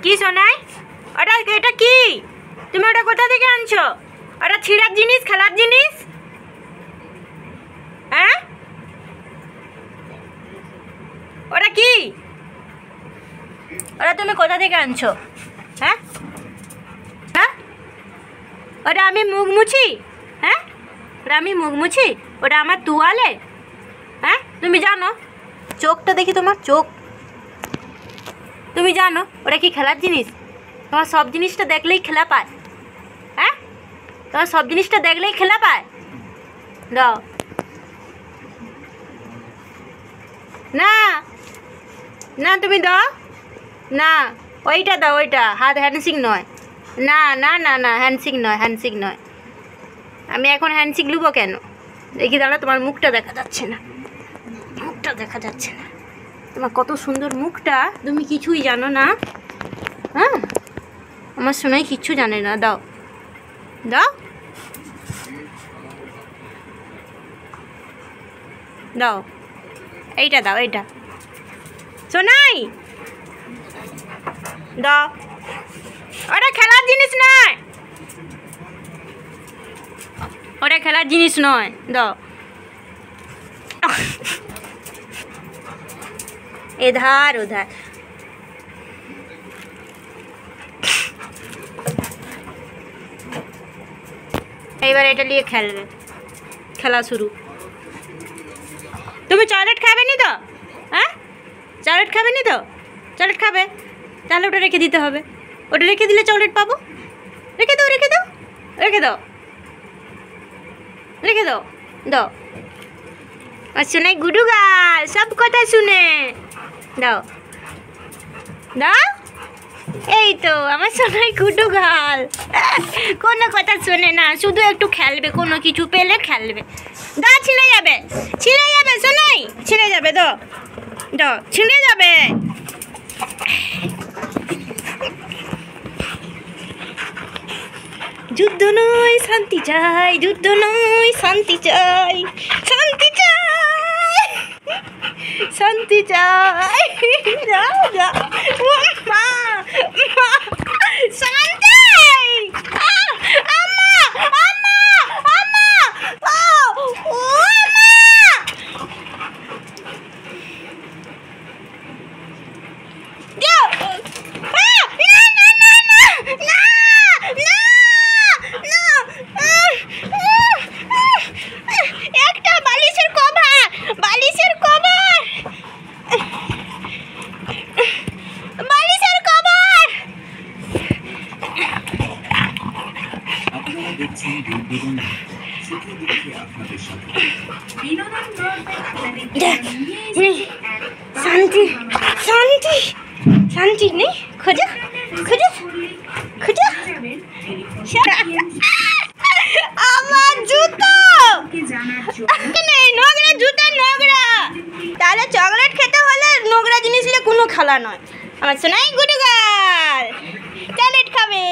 কি সোনাই? এটা কি? তুমি ওটা কোথা থেকে আনছো? ওটা ছিঁড়ার জিনিস, খেলার জিনিস? হ্যাঁ, ওটা কি? ওটা তুমি কোথা থেকে আনছো? হ্যাঁ হ্যাঁ, ওটা আমি মুখ মুছি? হ্যাঁ, ওটা আমি মুখ মুছি? ওটা আমার তুয়ালে? হ্যাঁ, তুমি জানো? চোখটা দেখি তোমার চোখ, তুমি জানো ওটা কি খেলার জিনিস? তোমার সব জিনিসটা দেখলেই খেলা পায়। হ্যাঁ, তোমার সব জিনিসটা দেখলেই খেলা পায়। দাও না, না তুমি দাও না, ওইটা দাও, ওইটা হাত হ্যান্ডশিক নয়। না না না না, হ্যান্ডশিক নয়, হ্যান্ডশিক নয়। আমি এখন হ্যান্ডশিক নেবো কেন? দেখি দাঁড়া, তোমার মুখটা দেখা যাচ্ছে না, মুখটা দেখা যাচ্ছে না। তোমার কত সুন্দর মুখটা, তুমি কিছুই জানো না। হ্যাঁ, আমার শোনাই কিচ্ছু জানে না। দাও দাও দাও, এইটা দাও, এইটা শোনাই দাও। ওটা খেলার জিনিস নয়, ওটা খেলার জিনিস নয়, দাও। এধার ওধার, এইবার এটা নিয়ে খেলবে, খেলা শুরু। তুমি চকলেট খাবে নি তো? হ্যাঁ, চকলেট খাবে নি তো? চকলেট খাবে তাহলে ওটা রেখে দিতে হবে। ওটা রেখে দিলে চকলেট পাবো। রেখে দাও, রেখে দাও, রেখে দাও, রেখে দাও, দাও। আর শোনাই গুডু গাল, সব কথা শুনে। দাও দাও, এই তো আমার সোনাই গুডু গাল, কোনো কথা শোনে না, শুধু একটু খেলবে, কোনো কিছু পেলে খেলবে। দাও, ছিঁড়ে যাবে, ছিঁড়ে যাবে সোনাই, ছিঁড়ে যাবে। দাও দাও, ছিঁড়ে যাবে। যুদ্ধ নয় শান্তি চাই, যুদ্ধ নয় শান্তি চাই, শান্তি চাই, শান্তি চাই। যাও যাও, মা মা, শান্তি। আম্মা আম্মা আম্মা, ও মা। যাও, না না না না না না, একটা বালিশের কভার, বালিশের কভার, বালিশের কভার। আপনারা দেখছেন বিনোদন, সুখী দুঃখে আপনাদের সাথে বিনোদন শান্তি শান্তি শান্তি নেই, খোঁজো খোঁজো খোঁজো। আমার জুতো নেই, নোংরা জুতো, নোংরা। তাহলে চকলেট খেতে হলে নোংরা জিনিস হলে কোনো খেলা নয়। আমার শোনাই গুডু গাল চকলেট খাবে।